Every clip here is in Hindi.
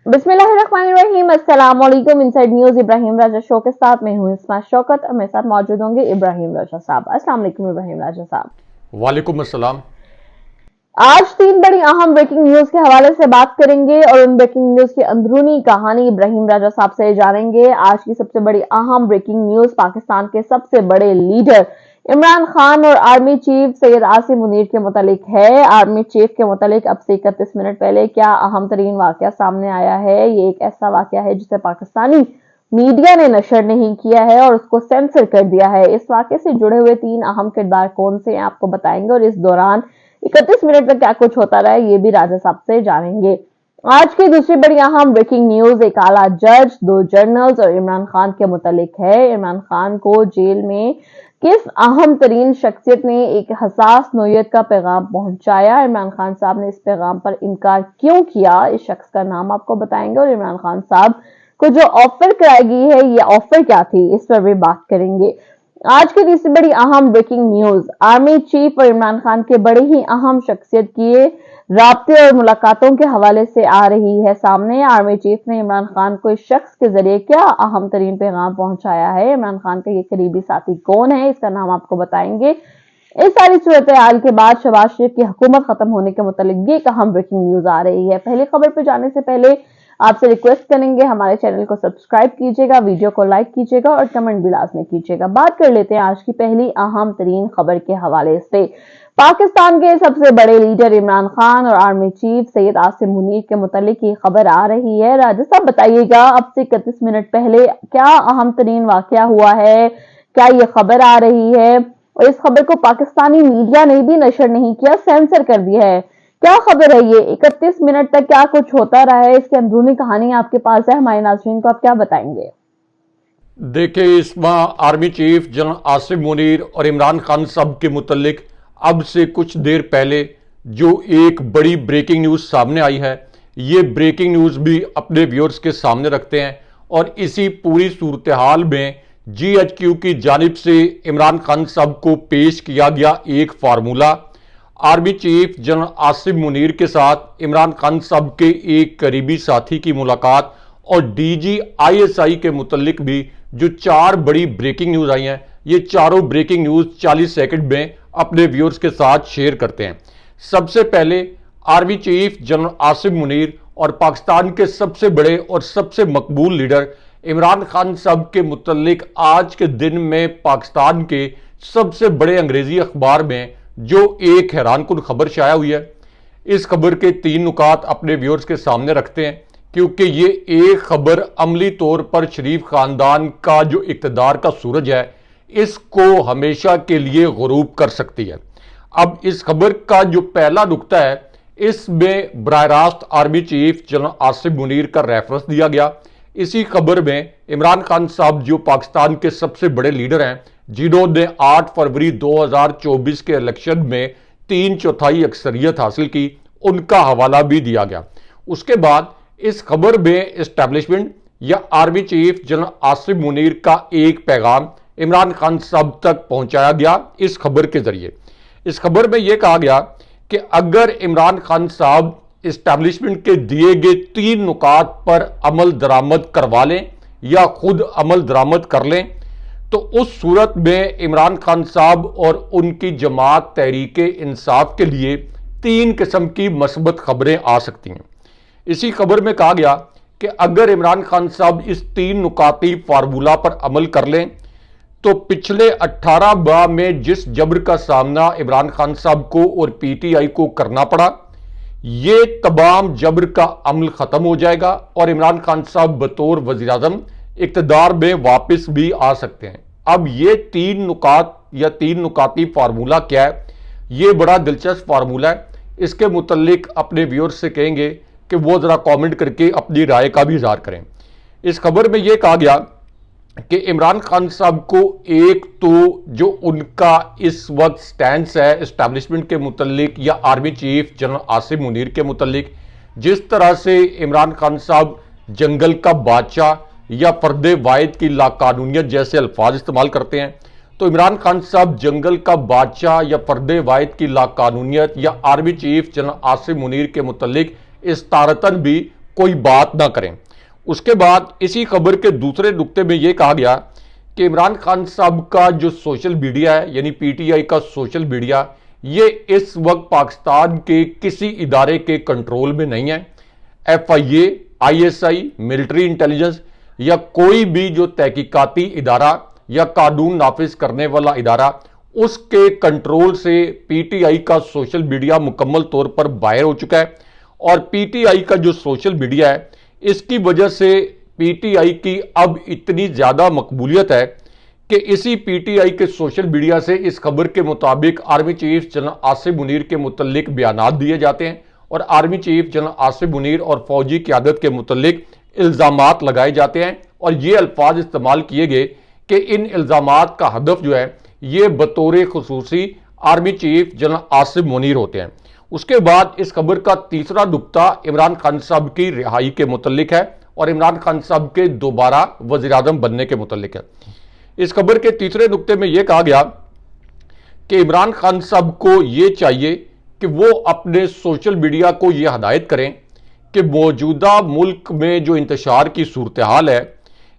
बिस्मिल्लाहिर्रहमानिर्रहीम। अस्सलाम वालेकुम। इनसाइड न्यूज इब्राहिम राजा शो के साथ मैं हूं इस्मा शौकत और मेरे साथ मौजूद होंगे इब्राहिम राजा साहब। अस्सलाम वालेकुम इब्राहिम राजा साहब। वालेकुम अस्सलाम। आज तीन बड़ी अहम ब्रेकिंग न्यूज के हवाले से बात करेंगे और उन ब्रेकिंग न्यूज की अंदरूनी कहानी इब्राहिम राजा साहब से जानेंगे। आज की सबसे बड़ी अहम ब्रेकिंग न्यूज पाकिस्तान के सबसे बड़े लीडर इमरान खान और आर्मी चीफ सैयद आसिम मुनीर के मुतालिक है। आर्मी चीफ के मुतालिक अब से 31 मिनट पहले क्या अहम तरीन वाकया सामने आया है। ये एक ऐसा वाकया है जिसे पाकिस्तानी मीडिया ने नशर नहीं किया है और उसको सेंसर कर दिया है। इस वाकये से जुड़े हुए तीन अहम किरदार कौन से हैं आपको बताएंगे और इस दौरान 31 मिनट तक क्या कुछ होता रहा है ये भी राजा साहब से जानेंगे। आज की दूसरी बड़ी अहम ब्रेकिंग न्यूज एक आला जज, दो जर्नल्स और इमरान खान के मुतालिक है। इमरान खान को जेल में किस अहम तरीन शख्सियत ने एक हसास नोयत का पैगाम पहुंचाया, इमरान खान साहब ने इस पैगाम पर इनकार क्यों किया, इस शख्स का नाम आपको बताएंगे और इमरान खान साहब को जो ऑफर कराई गई है ये ऑफर क्या थी इस पर भी बात करेंगे। आज की तीसरी बड़ी अहम ब्रेकिंग न्यूज आर्मी चीफ और इमरान खान के बड़े ही अहम शख्सियत की राब्ते और मुलाकातों के हवाले से आ रही है सामने। आर्मी चीफ ने इमरान खान को इस शख्स के जरिए क्या अहम तरीन पैगाम पहुंचाया है, इमरान खान का ये करीबी साथी कौन है, इसका नाम आपको बताएंगे। इस सारी सूरत हाल के बाद शहबाज शरीफ की हुकूमत खत्म होने के मुतालिक भी एक अहम ब्रेकिंग न्यूज आ रही है। पहली खबर पर जाने से पहले आपसे रिक्वेस्ट करेंगे हमारे चैनल को सब्सक्राइब कीजिएगा, वीडियो को लाइक कीजिएगा और कमेंट भी लाजमी कीजिएगा। बात कर लेते हैं आज की पहली अहम तरीन खबर के हवाले से। पाकिस्तान के सबसे बड़े लीडर इमरान खान और आर्मी चीफ सैयद आसिम मुनीर के मुतालिक ये खबर आ रही है। राजा साहब बताइएगा, अब से 31 मिनट पहले क्या अहम तरीन वाकया हुआ है, क्या ये खबर आ रही है और इस खबर को पाकिस्तानी मीडिया ने भी नशर नहीं किया, सेंसर कर दिया है। क्या खबर है ये, 31 मिनट तक क्या कुछ होता रहा है, इसकी अंदरूनी कहानी आपके पास है, हमारे नाज़रीन को आप क्या बताएंगे। देखिए, इसमें army chief general Asim Munir और इमरान खान साहब के मुतल्लिक अब से कुछ देर पहले जो एक बड़ी ब्रेकिंग न्यूज़ सामने आई है, ये ब्रेकिंग न्यूज़ भी अपने व्यूअर्स के सामने रखते हैं और इसी पूरी सूरत हाल में GHQ की जानिब से इमरान खान साहब को पेश किया गया एक formula. Army chief general Asim Munir के साथ इमरान खान साहब के एक करीबी साथी की मुलाकात और DG ISI के मुतल्लिक भी जो चार बड़ी ब्रेकिंग न्यूज़ आई हैं, ये चारों ब्रेकिंग न्यूज़ 40 सेकंड में अपने व्यूअर्स के साथ शेयर करते हैं। सबसे पहले army chief general Asim Munir और पाकिस्तान के सबसे बड़े और सबसे मकबूल लीडर इमरान खान साहब के मुतल्लिक आज के दिन में पाकिस्तान के सबसे बड़े अंग्रेजी अखबार में जो एक हैरानकुन खबर शाया हुई है। इस खबर के तीन नुकात अपने व्यूअर्स के सामने रखते हैं क्योंकि ये एक खबर अमली तौर पर शरीफ खानदान का जो इक़्तिदार का सूरज है इसको हमेशा के लिए गुरूब कर सकती है। अब इस खबर का जो पहला नुक्ता है इसमें बराह रास्त army chief general Asim Munir का रेफरेंस दिया गया। इसी खबर में इमरान खान साहब जो पाकिस्तान के सबसे बड़े लीडर हैं, जिन्होंने 8 फरवरी 2024 के इलेक्शन में 3/4 अक्सरियत हासिल की, उनका हवाला भी दिया गया। उसके बाद इस खबर में एस्टैब्लिशमेंट या army chief general Asim Munir का एक पैगाम इमरान खान साहब तक पहुंचाया गया। इस खबर के जरिए इस खबर में यह कहा गया कि अगर इमरान खान साहब एस्टैब्लिशमेंट के दिए गए तीन नुकात पर अमल दरामद करवा लें या खुद अमल दरामद कर लें तो उस सूरत में इमरान खान साहब और उनकी जमात तहरीक इंसाफ के लिए तीन किस्म की मस्बत खबरें आ सकती हैं। इसी खबर में कहा गया कि अगर इमरान खान साहब इस तीन नुकाती फार्मूला पर अमल कर लें तो पिछले 18 माह में जिस जबर का सामना इमरान खान साहब को और PTI को करना पड़ा, ये तमाम जबर का अमल खत्म हो जाएगा और इमरान खान साहब बतौर वज़ीर-ए-आज़म इक़्तिदार में वापस भी आ सकते हैं। अब ये तीन नुकात या तीन नुकाती फार्मूला क्या है, ये बड़ा दिलचस्प फार्मूला है। इसके मुतल्लिक अपने व्यूअर्स से कहेंगे कि वो ज़रा कमेंट करके अपनी राय का भी इज़हार करें। इस खबर में ये कहा गया कि इमरान खान साहब को एक तो जो उनका इस वक्त स्टैंड है एस्टैब्लिशमेंट के मुतल्लिक या army chief general Asim Munir के मुतल्लिक, जिस तरह से इमरान खान साहब जंगल का बादशाह या फर्दे वाहिद की लाकानूनियत जैसे अल्फाज इस्तेमाल करते हैं, तो इमरान खान साहब जंगल का बादशाह या फर्दे वाहिद की लाकानूनियत या army chief general Asim Munir के मुतल्लिक इस तारतन भी कोई बात ना करें। उसके बाद इसी खबर के दूसरे नुक्ते में यह कहा गया कि इमरान खान साहब का जो सोशल मीडिया है, यानी पीटीआई का सोशल मीडिया, ये इस वक्त पाकिस्तान के किसी इदारे के कंट्रोल में नहीं है। एफआईए, आईएसआई, मिलिट्री इंटेलिजेंस या कोई भी जो तहकीकाती इदारा या कानून नाफिज करने वाला इदारा, उसके कंट्रोल से पीटीआई का सोशल मीडिया मुकम्मल तौर पर बाहर हो चुका है। और पीटीआई का जो सोशल मीडिया है, इसकी वजह से पीटीआई की अब इतनी ज्यादा मकबूलियत है कि इसी पीटीआई के सोशल मीडिया से इस खबर के मुताबिक army chief general Asim Munir के मुतल्लिक बयानात दिए जाते हैं और army chief general Asim Munir और फौजी क़यादत के मुतल्लिक इल्जामात लगाए जाते हैं और ये अल्फाज इस्तेमाल किए गए कि इन इल्जामात का हदफ जो है ये बतौर खुसूसी army chief general Asim Munir होते हैं। उसके बाद इस खबर का तीसरा नुक्ता इमरान खान साहब की रिहाई के मुतल्लिक है और इमरान खान साहब के दोबारा वज़ीर-ए-आज़म बनने के मुतल्लिक है। इस खबर के तीसरे नुक्ते में यह कहा गया कि इमरान खान साहब को यह चाहिए कि वो अपने सोशल मीडिया को यह हदायत करें कि मौजूदा मुल्क में जो इंतशार की सूरत हाल है,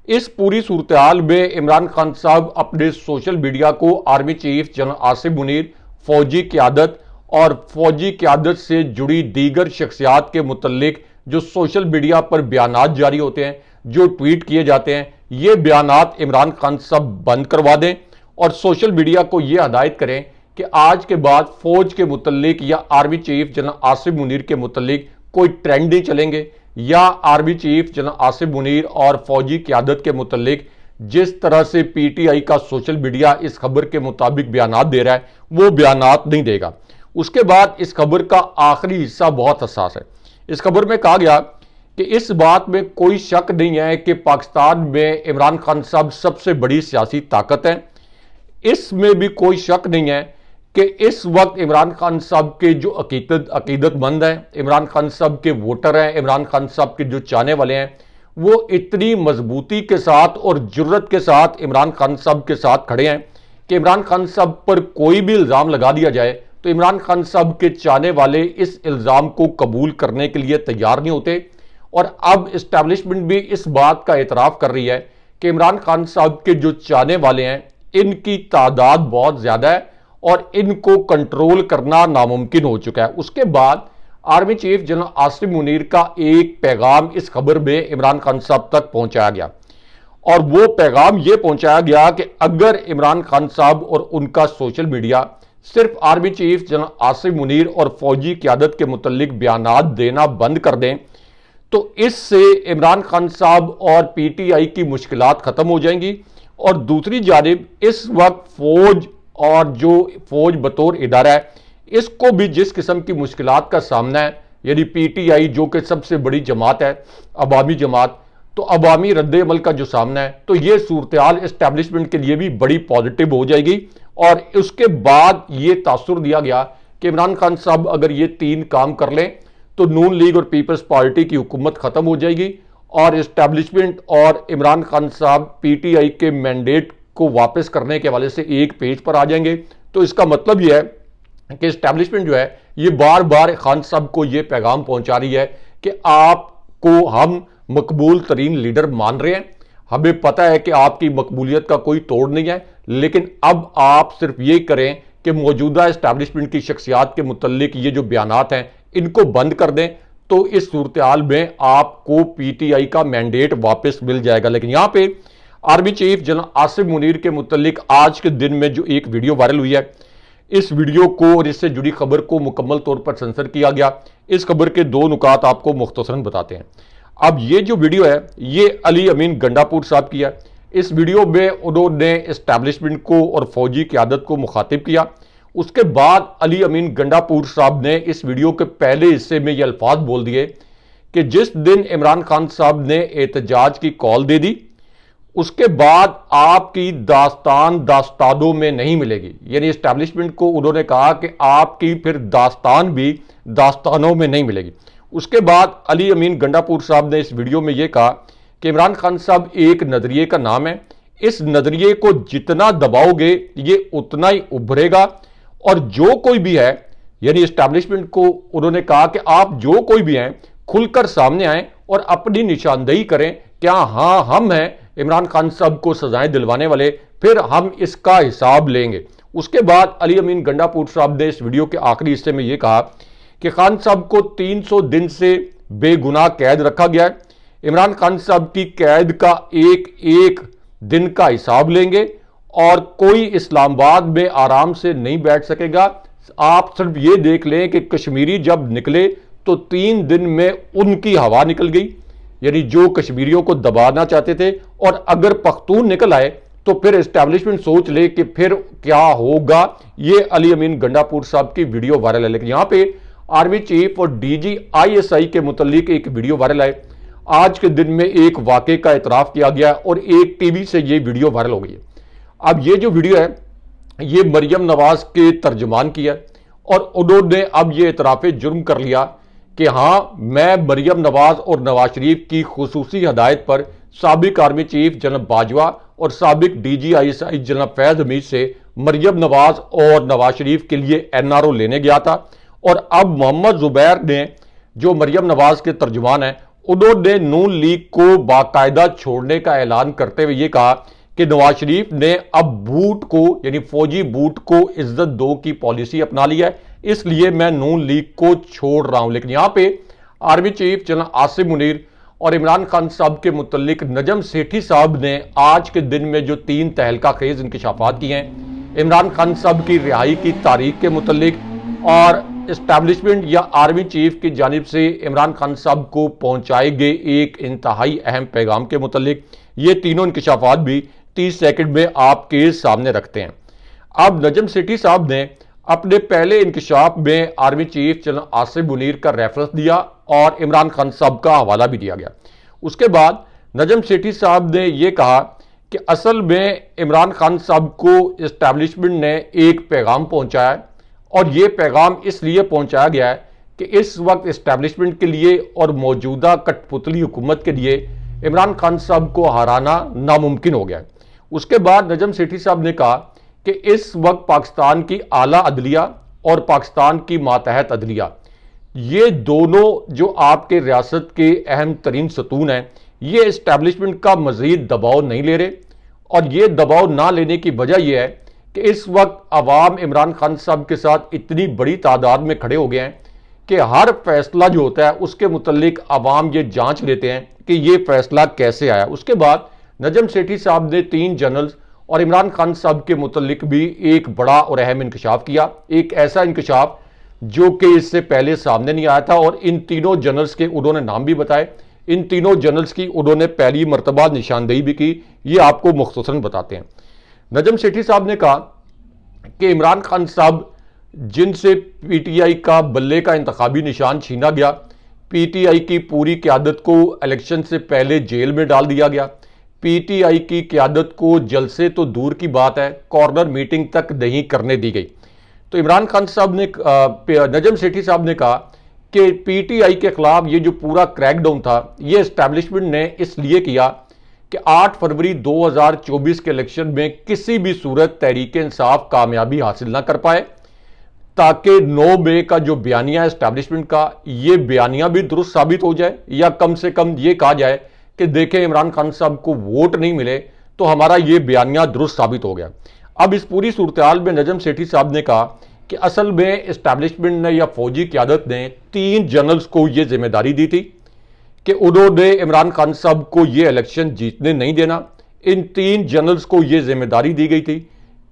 इस पूरी सूरत हाल में इमरान खान साहब अपने सोशल मीडिया को army chief general Asim Munir, फौजी क़यादत और फौजी क़यादत से जुड़ी दीगर शख्सियात के मुतल्लिक जो सोशल मीडिया पर बयानात जारी होते हैं, जो ट्वीट किए जाते हैं, ये बयानात इमरान खान साहब बंद करवा दें और सोशल मीडिया को ये हदायत करें कि आज के बाद फौज के मुतल्लिक या army chief general Asim Munir के मुतल्लिक कोई ट्रेंड नहीं चलेंगे या army chief general Asim Munir और फौजी क़यादत के मुतल्लिक जिस तरह से पीटीआई का सोशल मीडिया इस खबर के मुताबिक बयानात दे रहा है, वो बयानात नहीं देगा। उसके बाद इस खबर का आखिरी हिस्सा बहुत हसास है। इस खबर में कहा गया कि इस बात में कोई शक नहीं है कि पाकिस्तान में इमरान खान साहब सबसे बड़ी सियासी ताकत है। इसमें भी कोई शक नहीं है कि इस वक्त इमरान खान साहब के जो अकीदतमंद हैं, इमरान खान साहब के वोटर हैं, इमरान खान साहब के जो चाहने वाले हैं, वो इतनी मजबूती के साथ और जुर्रत के साथ इमरान खान साहब के साथ खड़े हैं कि इमरान खान साहब पर कोई भी इल्ज़ाम लगा दिया जाए तो इमरान खान साहब के चाहने वाले इस इल्ज़ाम को कबूल करने के लिए तैयार नहीं होते। और अब इस्टेब्लिशमेंट भी इस बात का एतराफ़ कर रही है कि इमरान खान साहब के जो चाहने वाले हैं, इनकी तादाद बहुत ज़्यादा है और इनको कंट्रोल करना नामुमकिन हो चुका है। उसके बाद army chief general Asim Munir का एक पैगाम इस खबर में इमरान खान साहब तक पहुंचाया गया और वो पैगाम ये पहुंचाया गया कि अगर इमरान खान साहब और उनका सोशल मीडिया सिर्फ army chief general Asim Munir और फौजी क़यादत के मुतल्लिक बयानात देना बंद कर दें तो इससे इमरान खान साहब और पीटीआई की मुश्किलात खत्म हो जाएंगी। और दूसरी जानिब इस वक्त फौज और जो फौज बतौर इदारा है, इसको भी जिस किस्म की मुश्किलात का सामना है, यानी पीटीआई जो कि सबसे बड़ी जमात है, अवामी जमात, तो अवामी रद्द-ए-अमल का जो सामना है, तो ये सूरत हाल एस्टेब्लिशमेंट के लिए भी बड़ी पॉजिटिव हो जाएगी। और उसके बाद ये तासुर दिया गया कि इमरान खान साहब अगर ये तीन काम कर लें तो नून लीग और पीपल्स पार्टी की हुकूमत खत्म हो जाएगी और एस्टेब्लिशमेंट और इमरान खान साहब पीटीआई के मैंडेट को वापस करने के हवाले से एक पेज पर आ जाएंगे। तो इसका मतलब यह है कि एस्टेब्लिशमेंट जो है ये बार बार खान साहब को ये पैगाम पहुंचा रही है कि आपको हम मकबूल तरीन लीडर मान रहे हैं, हमें पता है कि आपकी मकबूलियत का कोई तोड़ नहीं है, लेकिन अब आप सिर्फ ये करें कि मौजूदा एस्टेब्लिशमेंट की शख्सियात के मुतल्लिक ये जो बयानात हैं इनको बंद कर दें, तो इस सूरत हाल में आपको पीटीआई का मैंडेट वापस मिल जाएगा। लेकिन यहां पे army chief general Asim Munir के मुतल्लिक आज के दिन में जो एक वीडियो वायरल हुई है, इस वीडियो को और इससे जुड़ी खबर को मुकम्मल तौर पर सेंसर किया गया। इस खबर के दो नुकात आपको मुख्तसरन बताते हैं। अब ये जो वीडियो है ये अली अमीन गंडापुर साहब की है। इस वीडियो में उन्होंने एस्टैब्लिशमेंट को और फौजी क़यादत को मुखातिब किया। उसके बाद अली अमीन गंडापुर साहब ने इस वीडियो के पहले हिस्से में ये अल्फाज बोल दिए कि जिस दिन इमरान खान साहब ने एहतजाज की कॉल दे दी, उसके बाद आपकी दास्तान दास्तानों में नहीं मिलेगी। यानी एस्टैब्लिशमेंट को उन्होंने कहा कि आपकी फिर दास्तान भी दास्तानों में नहीं मिलेगी। उसके बाद अली अमीन गंडापुर साहब ने इस वीडियो में यह कहा कि इमरान खान साहब एक नजरिए का नाम है, इस नजरिए को जितना दबाओगे ये उतना ही उभरेगा और जो कोई भी है, यानी एस्टैब्लिशमेंट को उन्होंने कहा कि आप जो कोई भी हैं खुलकर सामने आए और अपनी निशानदेही करें, क्या हाँ हम हैं इमरान खान साहब को सजाएं दिलवाने वाले, फिर हम इसका हिसाब लेंगे। उसके बाद अली अमीन गंडापुर साहब ने इस वीडियो के आखिरी हिस्से में यह कहा कि खान साहब को 300 दिन से बेगुनाह कैद रखा गया है, इमरान खान साहब की कैद का एक एक दिन का हिसाब लेंगे और कोई इस्लामाबाद में आराम से नहीं बैठ सकेगा। आप सिर्फ ये देख लें कि कश्मीरी जब निकले तो 3 दिन में उनकी हवा निकल गई, यानी जो कश्मीरियों को दबाना चाहते थे, और अगर पख्तून निकल आए तो फिर एस्टैब्लिशमेंट सोच ले कि फिर क्या होगा। ये अली अमीन गंडापुर साहब की वीडियो वायरल है। लेकिन यहां पे आर्मी चीफ और डीजी आईएसआई के मुतालिक एक वीडियो वायरल है। आज के दिन में एक वाकये का इतराफ किया गया और एक टीवी से ये वीडियो वायरल हो गई है। अब ये जो वीडियो है ये मरियम नवाज के तर्जुमान की है और उन्होंने अब ये इतराफ़े जुर्म कर लिया कि हाँ, मैं मरियम नवाज और नवाज शरीफ की खुसूसी हदायत पर साबिक आर्मी चीफ जनरल बाजवा और साबिक DG ISI general Faiz Hamid से मरियम नवाज और नवाज शरीफ के लिए एनआरओ लेने गया था। और अब मोहम्मद जुबैर ने, जो मरियम नवाज के तर्जुमान हैं, उन्होंने नून लीग को बाकायदा छोड़ने का ऐलान करते हुए ये कहा कि नवाज शरीफ ने अब बूट को, यानी फौजी बूट को इज्जत दो की पॉलिसी अपना ली है, इसलिए मैं नून लीग को छोड़ रहा हूं। लेकिन यहां पे army chief general Asim Munir और इमरान खान साहब के मुतल्लिक नजम सेठी साहब ने आज के दिन में जो 3 तहलका खेज इंकशाफात किए हैं इमरान खान साहब की रिहाई की तारीख के मुतल्लिक और एस्टैब्लिशमेंट या आर्मी चीफ की जानिब से इमरान खान साहब को पहुंचाए गए एक इंतहाई अहम पैगाम के मुतल्लिक, ये तीनों इंकशाफात भी 30 सेकंड में आपके सामने रखते हैं। अब नजम सेठी साहब ने अपने पहले इंकशाफ में army chief general Asim Munir का रेफरेंस दिया और इमरान खान साहब का हवाला भी दिया गया। उसके बाद नजम सेठी साहब ने यह कहा कि असल में इमरान खान साहब को एस्टैब्लिशमेंट ने एक पैगाम पहुंचाया है और यह पैगाम इसलिए पहुंचाया गया है कि इस वक्त एस्टैब्लिशमेंट के लिए और मौजूदा कठपुतली हुकूमत के लिए इमरान खान साहब को हराना नामुमकिन हो गया है। उसके बाद नजम सेठी साहब ने कहा कि इस वक्त पाकिस्तान की आला अदलिया और पाकिस्तान की मातहत अदलिया, ये दोनों जो आपके रियासत के अहम तरीन सतून हैं, ये एस्टैब्लिशमेंट का मजीद दबाव नहीं ले रहे। और ये दबाव ना लेने की वजह यह है कि इस वक्त अवाम इमरान खान साहब के साथ इतनी बड़ी तादाद में खड़े हो गए हैं कि हर फैसला जो होता है उसके मुतल्लिक अवाम ये जांच लेते हैं कि ये फैसला कैसे आया। उसके बाद नजम सेठी साहब ने 3 जनरल्स और इमरान खान साहब के मुतल्लिक भी एक बड़ा और अहम इंकशाफ किया, एक ऐसा इंकशाफ जो कि इससे पहले सामने नहीं आया था। और इन तीनों जनरल्स के उन्होंने नाम भी बताए, इन तीनों जनरल्स की उन्होंने पहली मरतबा निशानदेही भी की, ये आपको मुख्तसरन बताते हैं। नजम सेठी साहब ने कहा कि इमरान खान साहब जिनसे पीटीआई का बल्ले का इंतखाबी निशान छीना गया, पीटीआई की पूरी क़यादत को इलेक्शन से पहले जेल में डाल दिया गया, पीटीआई की क़यादत को जलसे तो दूर की बात है कॉर्नर मीटिंग तक नहीं करने दी गई। तो इमरान खान साहब ने, नजम सेठी साहब ने कहा कि पीटीआई के खिलाफ ये जो पूरा क्रैकडाउन था ये एस्टैब्लिशमेंट ने इसलिए किया कि 8 फरवरी 2024 के इलेक्शन में किसी भी सूरत तहरीक इंसाफ कामयाबी हासिल ना कर पाए, ताकि 9 मई का जो बयानिया है एस्टैब्लिशमेंट का, ये बयानिया भी दुरुस्त साबित हो जाए, या कम से कम ये कहा जाए कि देखें इमरान खान साहब को वोट नहीं मिले तो हमारा ये बयानिया दुरुस्त साबित हो गया। अब इस पूरी सूरत में नजम सेठी साहब ने कहा कि असल में एस्टैब्लिशमेंट ने या फौजी क़यादत ने 3 जनरल्स को ये जिम्मेदारी दी थी कि उन्होंने इमरान खान साहब को ये इलेक्शन जीतने नहीं देना। इन 3 जनरल्स को ये जिम्मेदारी दी गई थी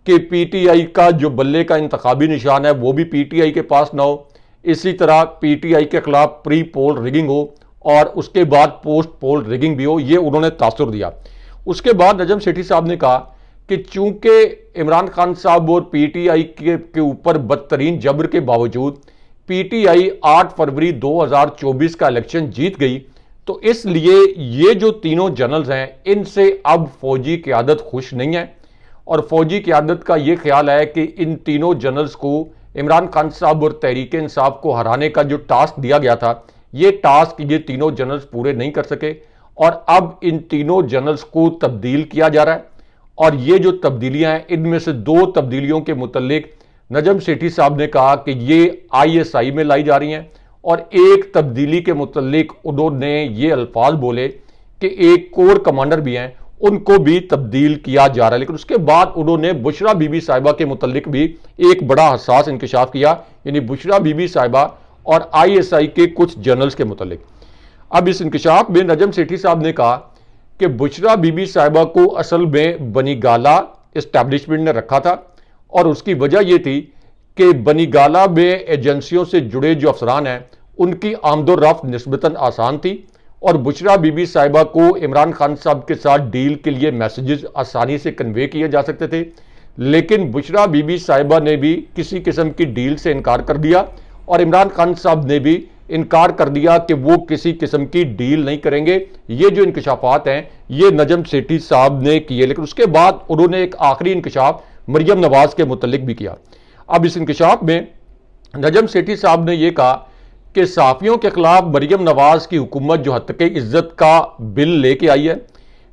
कि पीटीआई का जो बल्ले का इंतखाबी निशान है वो भी पीटीआई के पास ना हो, इसी तरह पीटीआई के खिलाफ प्री पोल रिगिंग हो और उसके बाद पोस्ट पोल रिगिंग भी हो, ये उन्होंने तासुर दिया। उसके बाद नजम सेठी साहब ने कहा कि चूंकि इमरान खान साहब और पीटीआई के ऊपर बदतरीन जबर के बावजूद पीटीआई 8 फरवरी 2024 का इलेक्शन जीत गई, तो इसलिए ये जो तीनों जनरल्स हैं इनसे अब फौजी क़यादत खुश नहीं है और फौजी क़यादत का ये ख्याल है कि इन तीनों जनरल्स को इमरान खान साहब और तहरीक इंसाफ को हराने का जो टास्क दिया गया था, ये टास्क ये तीनों जनरल्स पूरे नहीं कर सके और अब इन तीनों जनरल्स को तब्दील किया जा रहा है। और ये जो तब्दीलियां हैं इनमें से 2 तब्दीलियों के मुतल्लिक नजम सेठी साहब ने कहा कि ये आईएसआई में लाई जा रही हैं और एक तब्दीली के मुतल्लिक उन्होंने ये अल्फाज बोले कि एक कोर कमांडर भी हैं उनको भी तब्दील किया जा रहा है। लेकिन उसके बाद उन्होंने बुशरा बीबी साहिबा के मुतल्लिक भी एक बड़ा हसास इंकशाफ किया, यानी बुशरा बीबी साहिबा और ISI के कुछ जर्नल्स के मुतल्लिक। अब इस इंकशाफ में नजम सेठी साहब ने कहा कि बुशरा बीबी साहिबा को असल में बनीगाला एस्टैब्लिशमेंट ने रखा था और उसकी वजह यह थी कि बनीगाला में एजेंसियों से जुड़े जो अफसरान हैं उनकी आमदोरफ्त निस्बतन आसान थी और बुशरा बीबी साहिबा को इमरान खान साहब के साथ डील के लिए मैसेजेस आसानी से कन्वे किए जा सकते थे। लेकिन बुशरा बीबी साहिबा ने भी किसी किस्म की डील से इनकार कर दिया और इमरान खान साहब ने भी इनकार कर दिया कि वो किसी किस्म की डील नहीं करेंगे। ये जो इंकशाफात हैं ये नजम सेठी साहब ने किए। लेकिन उसके बाद उन्होंने एक आखिरी इंकशाफ मरियम नवाज के मुतल्लिक भी किया। अब इस इंकशाफ में नजम सेठी साहब ने यह कहा कि सहाफियों के खिलाफ मरियम नवाज की हुकूमत जो हत्के इज्जत का बिल लेके आई है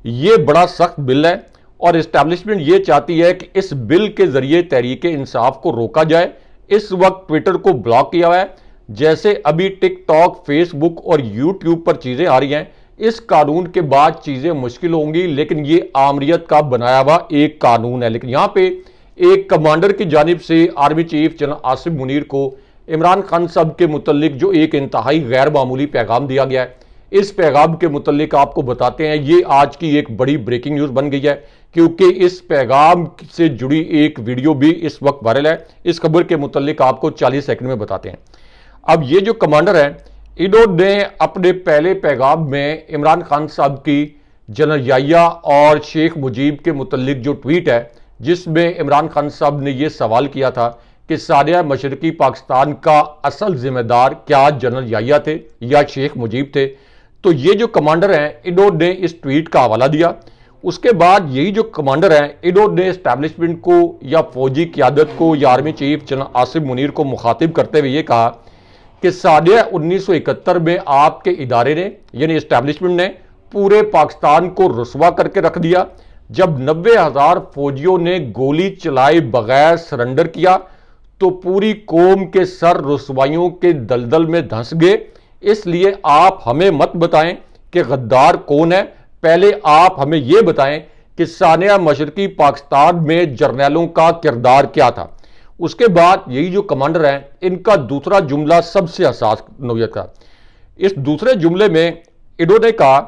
ये बड़ा सख्त बिल है और इस्टेब्लिशमेंट ये चाहती है कि इस बिल के जरिए तहरीक इंसाफ को रोका जाए। इस वक्त ट्विटर को ब्लॉक किया हुआ है, जैसे अभी टिकटॉक, फेसबुक और यूट्यूब पर चीजें आ रही हैं। इस कानून के बाद चीजें मुश्किल होंगी, लेकिन ये आमरीत का बनाया हुआ एक कानून है। लेकिन यहां पे एक कमांडर की जानिब से army chief general Asif Munir को इमरान खान साहब के मुतल्लिक जो एक इंतहाई गैर मामूली पैगाम दिया गया है, इस पैगाम के मुतल्लिक आपको बताते हैं। ये आज की एक बड़ी ब्रेकिंग न्यूज बन गई है क्योंकि इस पैगाम से जुड़ी एक वीडियो भी इस वक्त वायरल है। इस खबर के मुतल्लिक आपको 40 सेकंड में बताते हैं। अब ये जो कमांडर हैं इन्होंने अपने पहले पैगाम में इमरान खान साहब की जनरल याहिया और शेख मुजीब के मुतल्लिक जो ट्वीट है जिसमें इमरान खान साहब ने यह सवाल किया था कि सानिया मशरकी पाकिस्तान का असल जिम्मेदार क्या जनरल याहिया थे या शेख मुजीब थे, तो ये जो कमांडर हैं इन्होंने इस ट्वीट का हवाला दिया। उसके बाद यही जो कमांडर हैं इन्होंने एस्टैब्लिशमेंट को या फौजी क़यादत को या army chief general Asif Munir को मुखातिब करते हुए ये कहा कि सानिया 1971 में आपके इदारे ने यानी एस्टैब्लिशमेंट ने पूरे पाकिस्तान को रुसवा करके रख दिया जब 90,000 फौजियों ने गोली चलाए बगैर सरेंडर किया तो पूरी कौम के सर रुसवाइयों के दलदल में धंस गए। इसलिए आप हमें मत बताएं कि गद्दार कौन है, पहले आप हमें यह बताएं कि सानिया मशरकी पाकिस्तान में जर्नैलों का किरदार क्या था। उसके बाद यही जो कमांडर हैं इनका दूसरा जुमला सबसे हसास नौयत का। इस दूसरे जुमले में इन्होंने कहा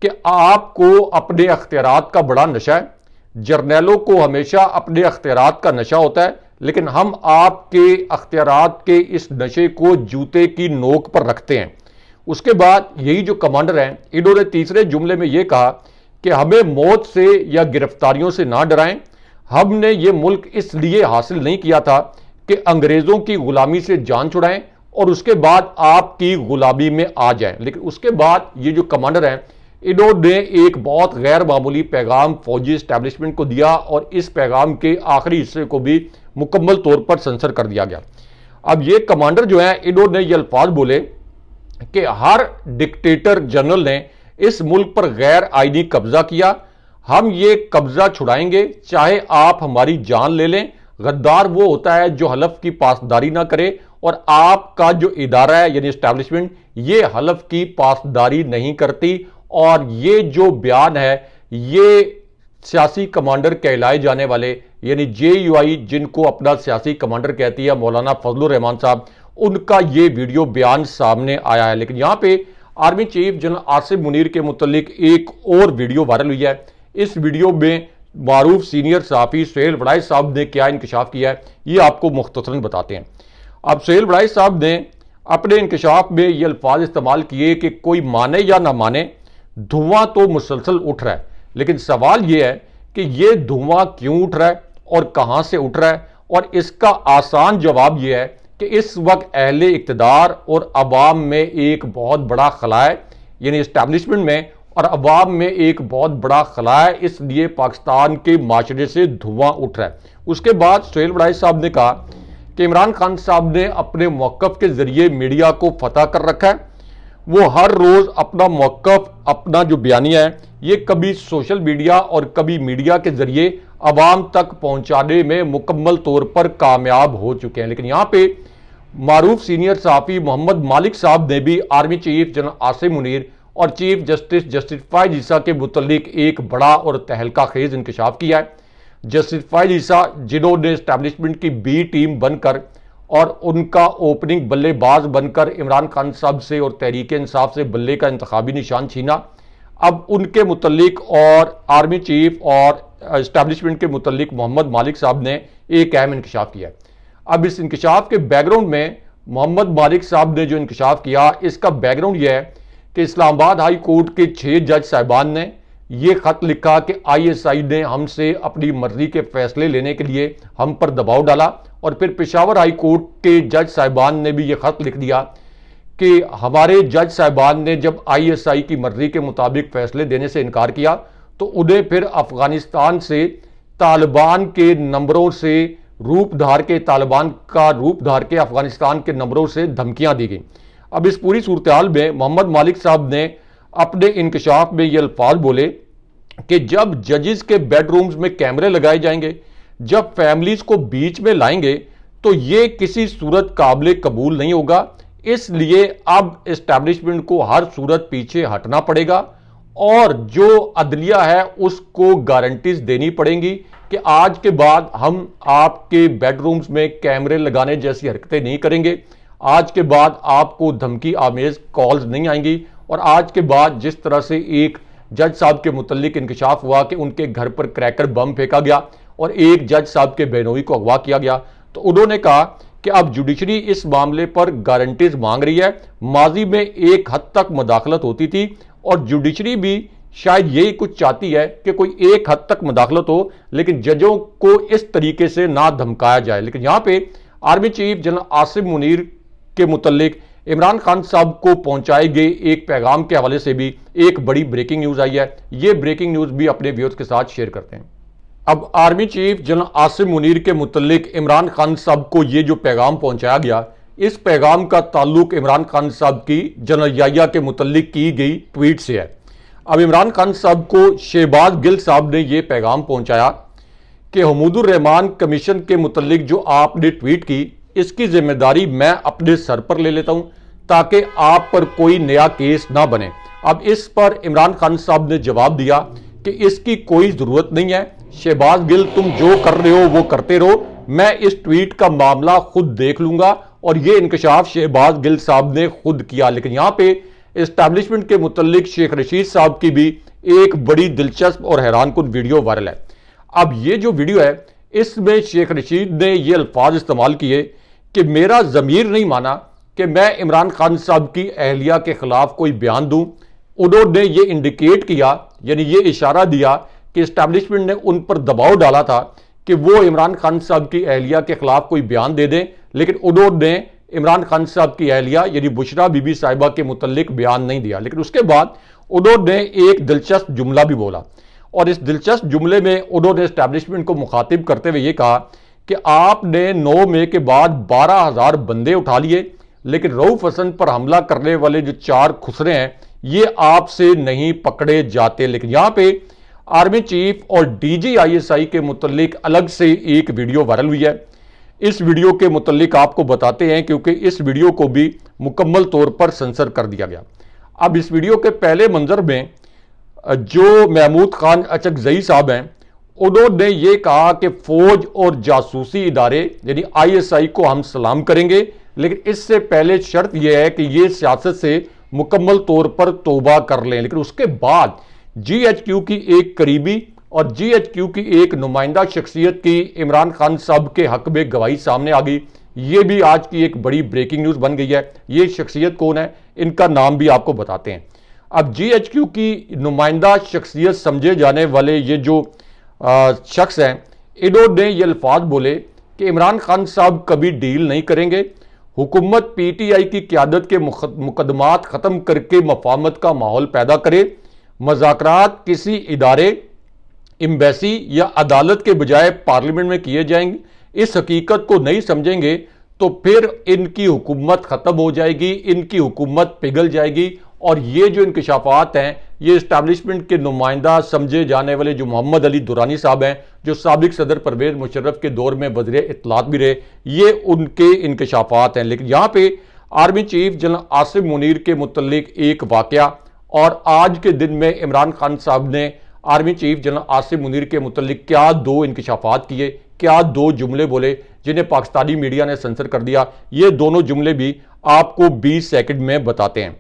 कि आपको अपने अख्तियारात का बड़ा नशा है, जर्नैलों को हमेशा अपने अख्तियारात का नशा होता है, लेकिन हम आपके अख्तियारात के इस नशे को जूते की नोक पर रखते हैं। उसके बाद यही जो कमांडर हैं इन्होंने तीसरे जुमले में यह कहा कि हमें मौत से या गिरफ्तारियों से ना डराएं, हमने ये मुल्क इसलिए हासिल नहीं किया था कि अंग्रेजों की गुलामी से जान छुड़ाएं और उसके बाद आपकी गुलामी में आ जाएं। लेकिन उसके बाद ये जो कमांडर हैं इन्होंने एक बहुत गैर मामूली पैगाम फौजी एस्टैब्लिशमेंट को दिया और इस पैगाम के आखिरी हिस्से को भी मुकम्मल तौर पर सेंसर कर दिया गया। अब ये कमांडर जो है इन्होंने ये अल्फाज बोले कि हर डिक्टेटर जनरल ने इस मुल्क पर गैर आईनी कब्जा किया, हम ये कब्जा छुड़ाएंगे चाहे आप हमारी जान ले लें। गद्दार वो होता है जो हलफ की पासदारी ना करे और आपका जो इदारा है यानी एस्टैब्लिशमेंट ये हलफ की पासदारी नहीं करती। और ये जो बयान है ये सियासी कमांडर कहलाए जाने वाले यानी JUI जिनको अपना सियासी कमांडर कहती है मौलाना फजलुर रहमान साहब, उनका ये वीडियो बयान सामने आया है। लेकिन यहां पे army chief general Asif Munir के मुतल्लिक एक और वीडियो वायरल हुई है। इस वीडियो में मारूफ सीनियर सहाफ़ी सुहेल वड़ाई साहब ने क्या इंकशाफ किया है ये आपको मुख्तसरन बताते हैं। अब सुहेल वड़ाई साहब ने अपने इंकशाफ में ये अल्फाज इस्तेमाल किए कि कोई माने या ना माने धुआं तो मुसलसल उठ रहा है, लेकिन सवाल यह है कि यह धुआं क्यों उठ रहा है और कहां से उठ रहा है। और इसका आसान जवाब यह है कि इस वक्त अहले इक्तदार और अवाम में एक बहुत बड़ा खला है यानी एस्टैब्लिशमेंट में और अवाम में एक बहुत बड़ा खला है, इसलिए पाकिस्तान के माशरे से धुआं उठ रहा है। उसके बाद सुहेल वड़ाई साहब ने कहा कि इमरान खान साहब ने अपने मौक़िफ़ के जरिए मीडिया को फतह कर रखा है। वो हर रोज अपना मौक़िफ़, अपना जो बयानिया है ये कभी सोशल मीडिया और कभी मीडिया के जरिए अवाम तक पहुंचाने में मुकम्मल तौर पर कामयाब हो चुके हैं। लेकिन यहाँ पे मारूफ सीनियर सहाफ़ी मोहम्मद मालिक साहब ने भी army chief general Asim Munir और चीफ जस्टिस फ़ाइज़ ईसा के मुतल्लिक एक बड़ा और तहलका खेज इंकशाफ किया है। जस्टिस फ़ाइज़ ईसा, जिन्होंने इस्टेब्लिशमेंट की बी टीम बनकर और उनका ओपनिंग बल्लेबाज बनकर इमरान खान साहब से और तहरीक इंसाफ से बल्ले का इंतखाबी निशान छीना, अब उनके मुतल्लिक और आर्मी चीफ और इस्टेब्लिशमेंट के मुतल्लिक मोहम्मद मालिक साहब ने एक अहम इंकशाफ किया है। अब इस इंकशाफ के बैकग्राउंड में मोहम्मद मालिक साहब ने जो इंकशाफ किया, इसका बैकग्राउंड यह है कि इस्लामाबाद हाई कोर्ट के 6 जज साहिबान ने यह खत लिखा कि ISI ने हमसे अपनी मर्जी के फैसले लेने के लिए हम पर दबाव डाला, और फिर पेशावर हाई कोर्ट के जज साहिबान ने भी यह खत लिख दिया कि हमारे जज साहिबान ने जब ISI की मर्जी के मुताबिक फैसले देने से इनकार किया तो उन्हें फिर अफगानिस्तान से तालिबान के नंबरों से तालिबान का रूप धार के अफगानिस्तान के नंबरों से धमकियां दी गई। अब इस पूरी सूरत हाल में मोहम्मद मालिक साहब ने अपने इंकशाफ में ये अल्फाज बोले कि जब जजेस के बेडरूम्स में कैमरे लगाए जाएंगे, जब फैमिलीज को बीच में लाएंगे, तो ये किसी सूरत काबिल कबूल नहीं होगा। इसलिए अब एस्टैब्लिशमेंट को हर सूरत पीछे हटना पड़ेगा और जो अदलिया है उसको गारंटीज देनी पड़ेंगी कि आज के बाद हम आपके बेडरूम्स में कैमरे लगाने जैसी हरकतें नहीं करेंगे, आज के बाद आपको धमकी आमेज कॉल्स नहीं आएंगी। और आज के बाद जिस तरह से एक जज साहब के मुतल्लिक इंकशाफ हुआ कि उनके घर पर क्रैकर बम फेंका गया और एक जज साहब के बहनोई को अगवा किया गया, तो उन्होंने कहा कि अब जुडिशरी इस मामले पर गारंटीज मांग रही है। माजी में एक हद तक मुदाखलत होती थी और जुडिशरी भी शायद यही कुछ चाहती है कि कोई एक हद तक मुदाखलत हो, लेकिन जजों को इस तरीके से ना धमकाया जाए। लेकिन यहां पे army chief general Asim Munir के मुतल्लिक इमरान खान साहब को पहुंचाए गए एक पैगाम के हवाले से भी एक बड़ी ब्रेकिंग न्यूज आई है। ये ब्रेकिंग न्यूज भी अपने व्यूअर्स के साथ शेयर करते हैं। अब army chief general Asim Munir के मुतल्लिक इमरान खान साहब को ये जो पैगाम पहुंचाया गया, इस पैगाम का ताल्लुक इमरान खान साहब की जनरल याहिया के मुतल्लिक की गई ट्वीट से है। अब इमरान खान साहब को शहबाज गिल साहब ने यह पैगाम पहुंचाया कि हमीदुर रहमान कमीशन के मुतल्लिक जो आपने ट्वीट की, इसकी जिम्मेदारी मैं अपने सर पर ले लेता हूं ताकि आप पर कोई नया केस ना बने। अब इस पर इमरान खान साहब ने जवाब दिया कि इसकी कोई जरूरत नहीं है, शहबाज गिल तुम जो कर रहे हो वो करते रहो, मैं इस ट्वीट का मामला खुद देख लूंगा। और ये इंकशाफ शहबाज गिल साहब ने खुद किया। लेकिन यहां पे एस्टैब्लिशमेंट के मुतल्लिक शेख रशीद साहब की भी एक बड़ी दिलचस्प और हैरानकुन वीडियो वायरल है। अब ये जो वीडियो है, इसमें शेख रशीद ने ये अल्फाज इस्तेमाल किए कि मेरा ज़मीर नहीं माना कि मैं इमरान खान साहब की अहलिया के खिलाफ कोई बयान दूं। उन्होंने ये इंडिकेट किया, यानी ये इशारा दिया कि एस्टैब्लिशमेंट ने उन पर दबाव डाला था कि वो इमरान खान साहब की अहलिया के खिलाफ कोई बयान दे दें, लेकिन उन्होंने इमरान खान साहब की अहलिया यानी बुशरा बीबी साहिबा के मुतल्लिक बयान नहीं दिया। लेकिन उसके बाद उन्होंने एक दिलचस्प जुमला भी बोला और इस दिलचस्प जुमले में उन्होंने एस्टैब्लिशमेंट को मुखातिब करते हुए ये कहा कि आपने 9 मई के बाद 12,000 बंदे उठा लिए, लेकिन रऊफ हसन पर हमला करने वाले जो 4 खुसरे हैं ये आपसे नहीं पकड़े जाते। लेकिन यहां पे आर्मी चीफ और DG ISI के मुतल्लिक अलग से एक वीडियो वायरल हुई है। इस वीडियो के मुतल्लिक आपको बताते हैं क्योंकि इस वीडियो को भी मुकम्मल तौर पर सेंसर कर दिया गया। अब इस वीडियो के पहले मंजर में जो महमूद खान अचकजई साहब हैं, उन्होंने ये कहा कि फौज और जासूसी इदारे यानी ISI को हम सलाम करेंगे, लेकिन इससे पहले शर्त यह है कि ये सियासत से मुकम्मल तौर पर तौबा कर लें। लेकिन उसके बाद GHQ की एक करीबी और GHQ की एक नुमाइंदा शख्सियत की इमरान खान साहब के हक में गवाही सामने आ गई। ये भी आज की एक बड़ी ब्रेकिंग न्यूज बन गई है। ये शख्सियत कौन है, इनका नाम भी आपको बताते हैं। अब GHQ की नुमाइंदा शख्सियत समझे जाने वाले ये जो शख्स हैं, इन्होंने ये अल्फाज बोले कि इमरान खान साहब कभी डील नहीं करेंगे, हुकूमत PTI की क़यादत के मुकदमात ख़त्म करके मफाहमत का माहौल पैदा करे, मज़ाकरात किसी इदारे, एम्बेसी या अदालत के बजाय पार्लियामेंट में किए जाएंगे। इस हकीकत को नहीं समझेंगे तो फिर इनकी हुकूमत ख़त्म हो जाएगी, इनकी हुकूमत पिघल जाएगी और ये जो इंकशाफात हैं, ये इस्टेब्लिशमेंट के नुमाइंदा समझे जाने वाले जो मोहम्मद अली दुरानी साहब हैं, जो साबिक सदर परवेज मुशर्रफ के दौर में वज़ीर इत्तलात भी रहे, ये उनके इंकशाफात हैं। लेकिन यहाँ पे army chief general Asim Munir के मुतल्लिक एक वाकया, और आज के दिन में इमरान खान साहब ने army chief general Asim Munir के मुतल्लिक क्या दो इंकशाफात किए, क्या दो जुमले बोले जिन्हें पाकिस्तानी मीडिया ने सेंसर कर दिया। ये दोनों जुमले भी आपको 20 सेकंड में बताते हैं।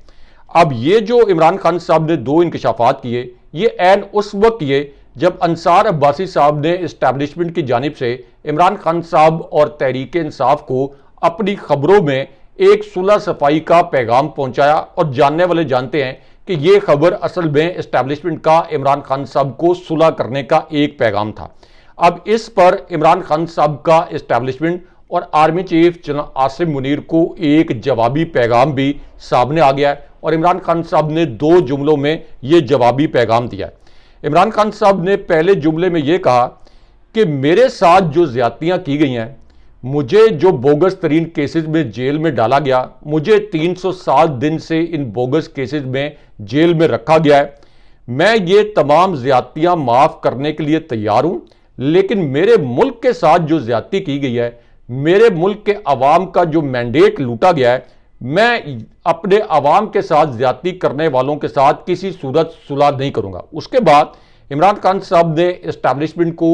अब ये जो इमरान खान साहब ने दो इंकशाफात किए, ये ऐन उस वक्त किए जब अंसार अब्बासी साहब ने इस्टेब्लिशमेंट की जानिब से इमरान खान साहब और तहरीक इंसाफ को अपनी खबरों में एक सुलह सफाई का पैगाम पहुंचाया, और जानने वाले जानते हैं कि यह खबर असल में इस्टेब्लिशमेंट का इमरान खान साहब को सुलह करने का एक पैगाम था। अब इस पर इमरान खान साहब का इस्टेब्लिशमेंट और army chief general Asim Munir को एक जवाबी पैगाम भी सामने आ गया है, और इमरान खान साहब ने दो जुमलों में यह जवाबी पैगाम दिया है। इमरान खान साहब ने पहले जुमले में यह कहा कि मेरे साथ जो ज्यादतियां की गई हैं, मुझे जो बोगस तरीन केसेस में जेल में डाला गया, मुझे 307 दिन से इन बोगस केसेस में जेल में रखा गया है, मैं ये तमाम ज्यादतियां माफ करने के लिए तैयार हूं, लेकिन मेरे मुल्क के साथ जो ज्यादती की गई है, मेरे मुल्क के अवाम का जो मैंडेट लूटा गया है, मैं अपने अवाम के साथ ज्यादती करने वालों के साथ किसी सूरत सुलह नहीं करूंगा। उसके बाद इमरान खान साहब ने इस्टेब्लिशमेंट को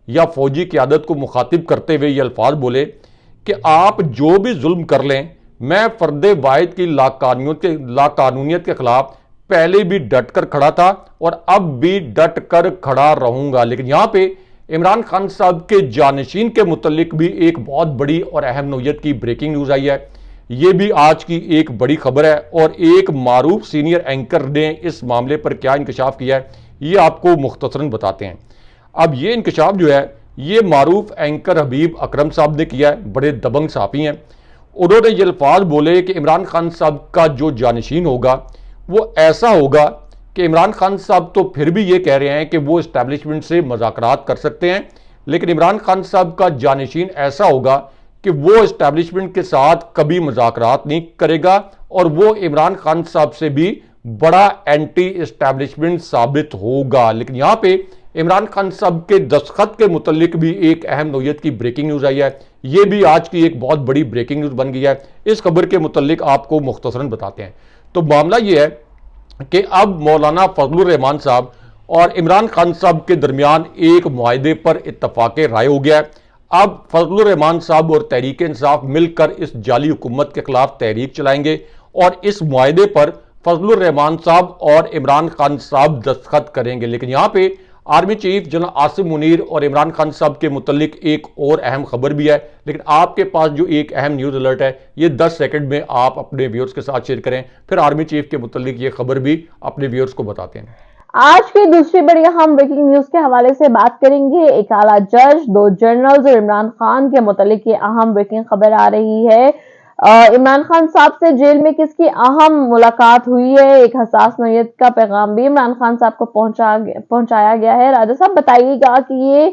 या फौजी क़यादत को मुखातिब करते हुए ये अल्फाज बोले कि आप जो भी जुल्म कर लें, मैं फर्द वाहिद की लाकानूनियत के खिलाफ पहले भी डट कर खड़ा था और अब भी डट कर खड़ा रहूंगा। लेकिन यहां पे इमरान खान साहब के जानशीन के मुतल्लिक भी एक बहुत बड़ी और अहम नौयत की ब्रेकिंग न्यूज आई है। यह भी आज की एक बड़ी खबर है, और एक मारूफ सीनियर एंकर ने इस मामले पर क्या इंकशाफ किया है, ये आपको मुख्तसरन बताते हैं। अब ये इंकशाफ जो है, ये मारूफ एंकर हबीब अकरम साहब ने किया है, बड़े दबंग साफी हैं। उन्होंने ये अल्फाज बोले कि इमरान खान साहब का जो जानशीन होगा वो ऐसा होगा कि इमरान खान साहब तो फिर भी ये कह रहे हैं कि वो इस्टेब्लिशमेंट से मुज़ाकरात कर सकते हैं, लेकिन इमरान खान साहब का जानशीन ऐसा होगा कि वो इस्टेब्लिशमेंट के साथ कभी मुज़ाकरात नहीं करेगा, और वो इमरान खान साहब से भी बड़ा एंटी इस्टेब्लिशमेंट साबित होगा। लेकिन यहाँ पे इमरान खान साहब के दस्तखत के मुतल्लिक भी एक अहम नौयत की ब्रेकिंग न्यूज आई है। ये भी आज की एक बहुत बड़ी ब्रेकिंग न्यूज बन गई है। इस खबर के मुतल्लिक आपको मुख्तसरन बताते हैं। तो मामला ये है कि अब मौलाना फजलुर रहमान साहब और इमरान खान साहब के दरमियान एक मुआहदे पर इत्तफाक राय हो गया है। अब फजलुर रहमान साहब और तहरीक इंसाफ मिलकर इस जाली हुकूमत के खिलाफ तहरीक चलाएंगे, और इस मुआहदे पर फजलुर रहमान साहब और इमरान खान साहब दस्तखत करेंगे। लेकिन यहाँ पे army chief general Asim Munir और इमरान खान साहब के मुतल्लिक एक और अहम खबर भी है, लेकिन आपके पास जो एक अहम न्यूज़ अलर्ट है, ये 10 सेकंड में आप अपने व्यूअर्स के साथ शेयर करें, फिर आर्मी चीफ के मुतल्लिक ये खबर भी अपने व्यूअर्स को बताते हैं। आज की दूसरी बड़ी अहम ब्रेकिंग न्यूज के हवाले से बात करेंगे। एक आला जज, दो जनरल्स और इमरान खान के मुतल्लिक ये अहम ब्रेकिंग खबर आ रही है। इमरान खान साहब से जेल में किसकी अहम मुलाकात हुई है, एक हसास नौयत का पैगाम भी इमरान खान साहब को पहुंचाया गया है। राजा साहब बताइएगा कि ये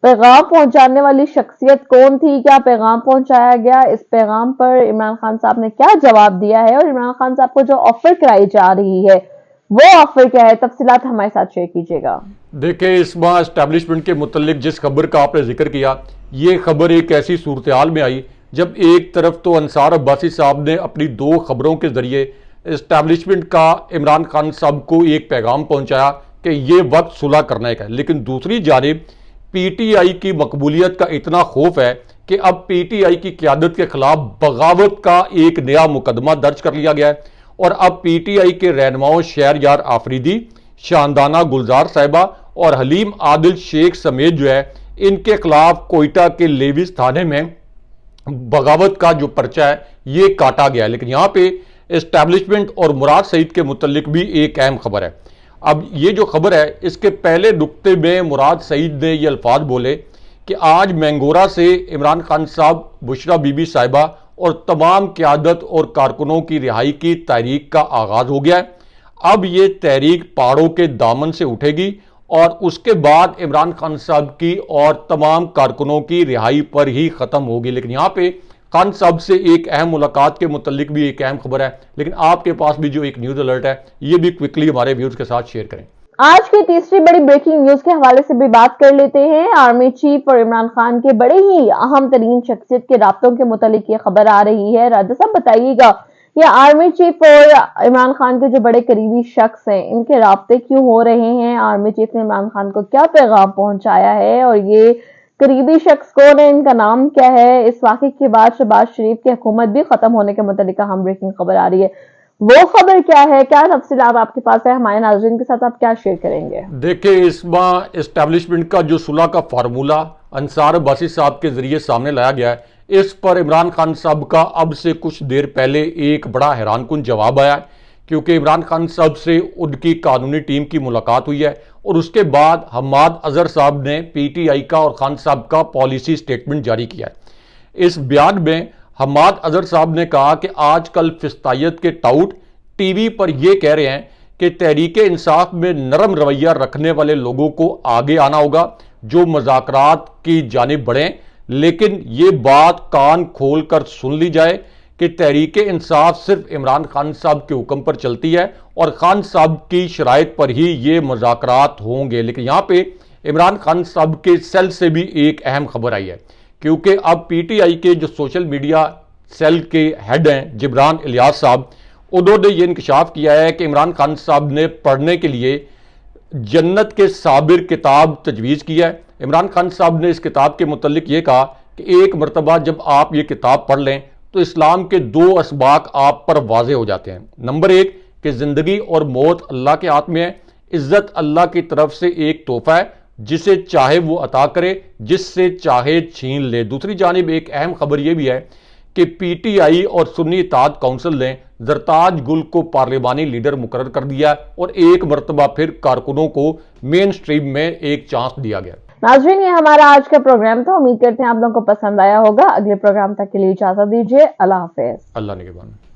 पैगाम पहुंचाने वाली शख्सियत कौन थी, क्या पैगाम पहुंचाया गया, इस पैगाम पर इमरान खान साहब ने क्या जवाब दिया है, और इमरान खान साहब को जो ऑफर कराई जा रही है वो ऑफर क्या है, तफसीलात हमारे साथ शेयर कीजिएगा। देखिए, इस बार एस्टेब्लिशमेंट के मुतल्लिक जिस खबर का आपने जिक्र किया, ये खबर एक ऐसी सूरत हाल में आई जब एक तरफ तो अंसार अब्बासी साहब ने अपनी दो खबरों के जरिए इस्टेब्लिशमेंट का इमरान खान साहब को एक पैगाम पहुंचाया कि ये वक्त सुलह करने का है, लेकिन दूसरी जानिब पीटीआई की मकबूलियत का इतना खौफ है कि अब पीटीआई की क़यादत के खिलाफ बगावत का एक नया मुकदमा दर्ज कर लिया गया है, और अब पीटीआई के रहनुमाओं शहरयार आफरीदी, शानदाना गुलजार साहिबा और हलीम आदिल शेख समेत जो है, इनके खिलाफ कोयटा के लेविस थाने में बगावत का जो पर्चा है ये काटा गया है। लेकिन यहाँ पे एस्टैब्लिशमेंट और मुराद सईद के मुतल्लिक भी एक अहम खबर है। अब ये जो खबर है, इसके पहले नुक्ते में मुराद सईद ने ये अल्फाज बोले कि आज मैंगोरा से इमरान खान साहब, बुशरा बीबी साहिबा और तमाम क़यादत और कारकुनों की रिहाई की तहरीक का आगाज हो गया है। अब ये तहरीक पहाड़ों के दामन से उठेगी और उसके बाद इमरान खान साहब की और तमाम कारकुनों की रिहाई पर ही ख़त्म होगी। लेकिन यहाँ पे खान साहब से एक अहम मुलाकात के मुतल्लिक भी एक अहम खबर है, लेकिन आपके पास भी जो एक न्यूज़ अलर्ट है, ये भी क्विकली हमारे व्यूअर्स के साथ शेयर करें। आज की तीसरी बड़ी ब्रेकिंग न्यूज के हवाले से भी बात कर लेते हैं। आर्मी चीफ और इमरान खान के बड़े ही अहम तरीन शख्सियत के राब्तों के मुतालिक ये खबर आ रही है। राजा साहब बताइएगा, ये आर्मी चीफ और इमरान खान के जो बड़े करीबी शख्स हैं, इनके राब्ते क्यों हो रहे हैं? आर्मी चीफ ने इमरान खान को क्या पैगाम पहुंचाया है और ये करीबी शख्स कौन है, इनका नाम क्या है? इस वाक़े के बाद शहबाज शरीफ की हुकूमत भी खत्म होने के मुतालिक अहम ब्रेकिंग खबर आ रही है। वो खबर क्या है, क्या तफसीलात आपके पास है? हमारे नाज़रीन के साथ आप क्या शेयर करेंगे? देखिए, इस बार एस्टेब्लिशमेंट का जो सुलह का फार्मूला अंसार अब्बासी साहब के जरिए सामने लाया गया है, इस पर इमरान खान साहब का अब से कुछ देर पहले एक बड़ा हैरानकुन जवाब आया है, क्योंकि इमरान खान साहब से उनकी कानूनी टीम की मुलाकात हुई है और उसके बाद हम्माद अजहर साहब ने पीटीआई का और खान साहब का पॉलिसी स्टेटमेंट जारी किया है। इस बयान में हम्माद अजहर साहब ने कहा कि आजकल फिस्तायत के टाउट टीवी पर यह कह रहे हैं कि तहरीके इंसाफ में नरम रवैया रखने वाले लोगों को आगे आना होगा, जो मज़ाकरात की जानिब बढ़ें, लेकिन ये बात कान खोल कर सुन ली जाए कि तहरीके इंसाफ सिर्फ इमरान खान साहब के हुक्म पर चलती है और खान साहब की शराइत पर ही ये मज़ाकरात होंगे। लेकिन यहाँ पे इमरान खान साहब के सेल से भी एक अहम खबर आई है, क्योंकि अब पीटीआई के जो सोशल मीडिया सेल के हेड हैं जिब्रान इलियास साहब, उन्होंने ये इंकशाफ किया है कि इमरान खान साहब ने पढ़ने के लिए जन्नत के साबिर किताब तजवीज़ किया है। इमरान खान साहब ने इस किताब के मुतल्लिक ये कहा कि एक मरतबा जब आप ये किताब पढ़ लें तो इस्लाम के दो असबाक आप पर वाजे हो जाते हैं। नंबर एक कि ज़िंदगी और मौत अल्लाह के हाथ में है, इज़्ज़त अल्लाह की तरफ से एक तोहफा है, जिसे चाहे वो अता करे, जिससे चाहे छीन ले। दूसरी जानिब एक अहम खबर यह भी है कि पीटीआई और सुन्नी इत्तेहाद काउंसिल ने जरताज गुल को पार्लिमानी लीडर मुकर्रर कर दिया और एक मरतबा फिर कारकुनों को मेन स्ट्रीम में एक चांस दिया गया। नाज़रीन, ये हमारा आज का प्रोग्राम था। उम्मीद करते हैं आप लोगों को पसंद आया होगा। अगले प्रोग्राम तक के लिए इजाजत दीजिए। अल्लाह हाफिज। अल्लाह निगहबान।